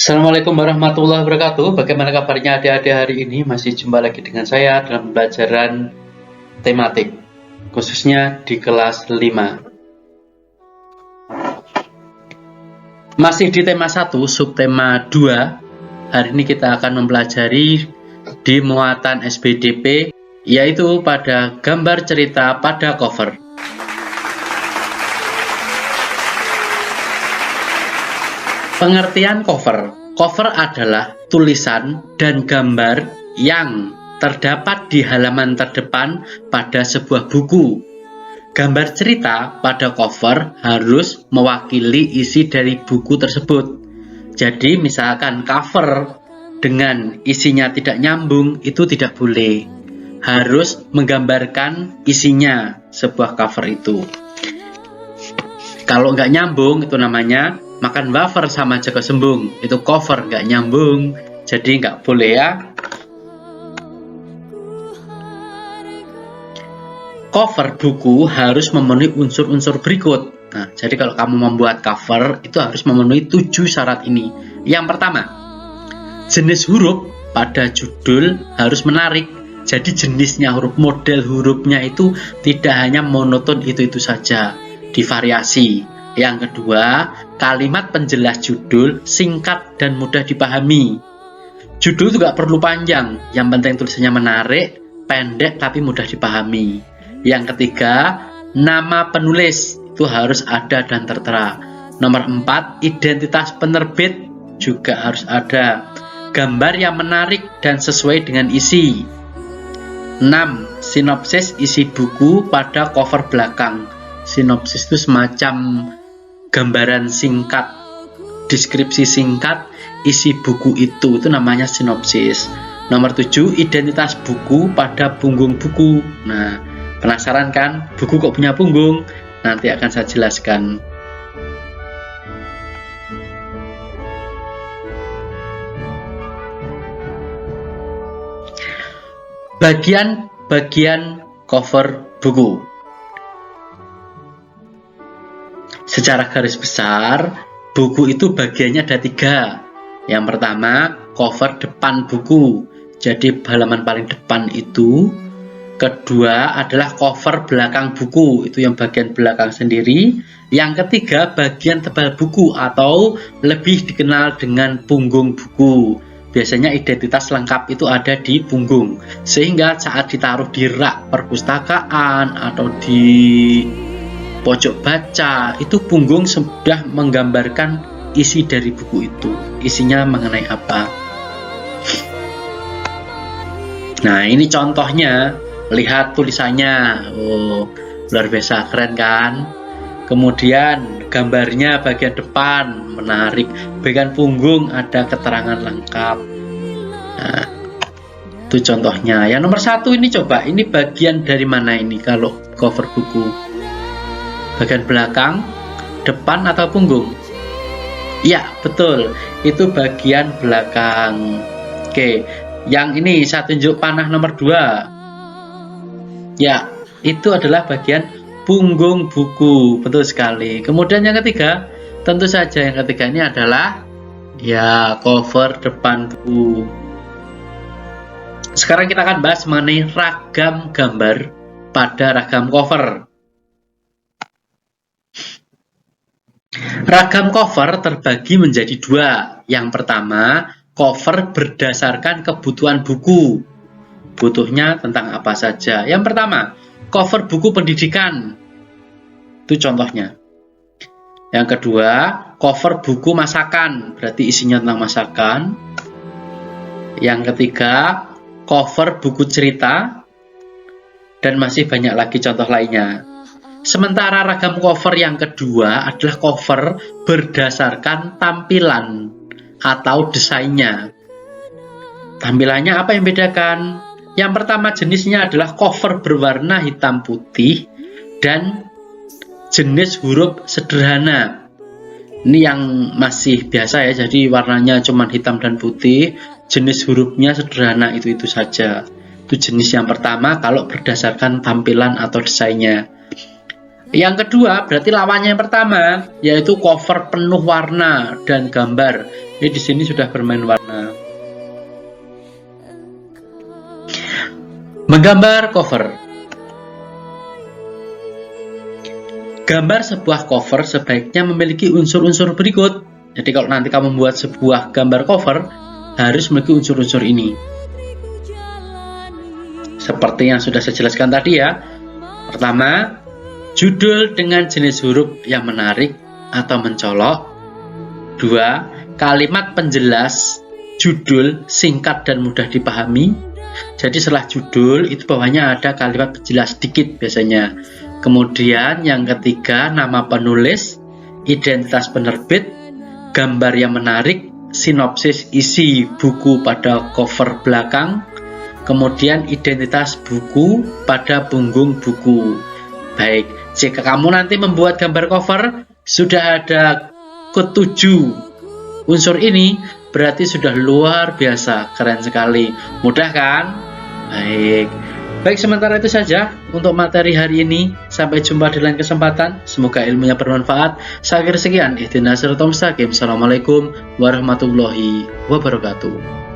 Assalamualaikum warahmatullahi wabarakatuh. Bagaimana kabarnya adik-adik hari ini? Masih jumpa lagi dengan saya dalam pembelajaran tematik, khususnya di kelas 5. Masih di tema 1, subtema 2. Hari ini kita akan mempelajari di muatan SBDP, yaitu pada gambar cerita pada cover. Pengertian cover. Cover adalah tulisan dan gambar yang terdapat di halaman terdepan pada sebuah buku. Gambar cerita pada cover harus mewakili isi dari buku tersebut. Jadi misalkan cover dengan isinya tidak nyambung, itu tidak boleh. Harus menggambarkan isinya sebuah cover itu. Kalau nggak nyambung, itu namanya makan wafer sama jaga sembung. Itu cover nggak nyambung, jadi nggak boleh ya. Cover buku harus memenuhi unsur-unsur berikut. Nah, jadi kalau kamu membuat cover itu harus memenuhi 7 syarat ini. Yang pertama, jenis huruf pada judul harus menarik. Jadi jenisnya huruf, model hurufnya itu tidak hanya monoton itu saja, divariasi. Yang kedua, kalimat penjelas judul singkat dan mudah dipahami. Judul juga perlu panjang, yang penting tulisannya menarik, pendek tapi mudah dipahami. Yang ketiga, nama penulis itu harus ada dan tertera. Nomor 4, identitas penerbit juga harus ada. Gambar yang menarik dan sesuai dengan isi. 6, sinopsis isi buku pada cover belakang. Sinopsis itu semacam gambaran singkat, deskripsi singkat isi buku itu namanya sinopsis. Nomor 7, identitas buku pada punggung buku. Nah, penasaran kan? Buku kok punya punggung? Nanti akan saya jelaskan. Bagian-bagian cover buku. Secara garis besar, buku itu bagiannya ada 3. Yang pertama, cover depan buku. Jadi halaman paling depan itu. Kedua adalah cover belakang buku. Itu yang bagian belakang sendiri. Yang ketiga, bagian tebal buku atau lebih dikenal dengan punggung buku. Biasanya identitas lengkap itu ada di punggung. Sehingga saat ditaruh di rak perpustakaan atau di pojok baca, itu punggung sudah menggambarkan isi dari buku itu. Isinya mengenai apa. Nah, ini contohnya. Lihat tulisannya. Oh, luar biasa, keren kan? Kemudian gambarnya bagian depan, menarik. Bagian punggung ada keterangan lengkap. Nah, itu contohnya. Yang nomor 1 ini coba. Ini bagian dari mana ini kalau cover buku? Bagian belakang, depan atau punggung? Ya, betul. Itu bagian belakang. Oke, yang ini saya tunjuk panah nomor 2. Ya, itu adalah bagian punggung buku. Betul sekali. Kemudian yang ketiga, tentu saja yang ketiga ini adalah ya cover depan buku. Sekarang kita akan bahas mengenai ragam gambar pada ragam cover. Ragam cover terbagi menjadi 2. Yang pertama, cover berdasarkan kebutuhan buku. Butuhnya tentang apa saja. Yang pertama, cover buku pendidikan. Itu contohnya. Yang kedua, cover buku masakan. Berarti isinya tentang masakan. Yang ketiga, cover buku cerita. Dan masih banyak lagi contoh lainnya. Sementara ragam cover yang kedua adalah cover berdasarkan tampilan atau desainnya. Tampilannya apa yang bedakan? Yang pertama jenisnya adalah cover berwarna hitam putih dan jenis huruf sederhana. Ini yang masih biasa ya, jadi warnanya cuma hitam dan putih, jenis hurufnya sederhana itu saja. Itu jenis yang pertama kalau berdasarkan tampilan atau desainnya. Yang kedua berarti lawannya yang pertama, yaitu cover penuh warna dan gambar. Jadi di sini sudah bermain warna. Menggambar cover. Gambar sebuah cover sebaiknya memiliki unsur-unsur berikut. Jadi kalau nanti kamu membuat sebuah gambar cover, harus memiliki unsur-unsur ini. Seperti yang sudah saya jelaskan tadi ya. Pertama, judul dengan jenis huruf yang menarik atau mencolok. 2. Kalimat penjelas judul singkat dan mudah dipahami. Jadi setelah judul itu bawahnya ada kalimat penjelas sedikit biasanya. Kemudian yang ketiga, nama penulis, identitas penerbit, gambar yang menarik, sinopsis isi buku pada cover belakang, kemudian identitas buku pada punggung buku. Baik, jika kamu nanti membuat gambar cover sudah ada ke-7 unsur ini, berarti sudah luar biasa, keren sekali. Mudah kan? Baik, sementara itu saja untuk materi hari ini. Sampai jumpa di lain kesempatan. Semoga ilmunya bermanfaat. Saya akhiri sekian. Ihdinas siratal mustaqim. Assalamualaikum warahmatullahi wabarakatuh.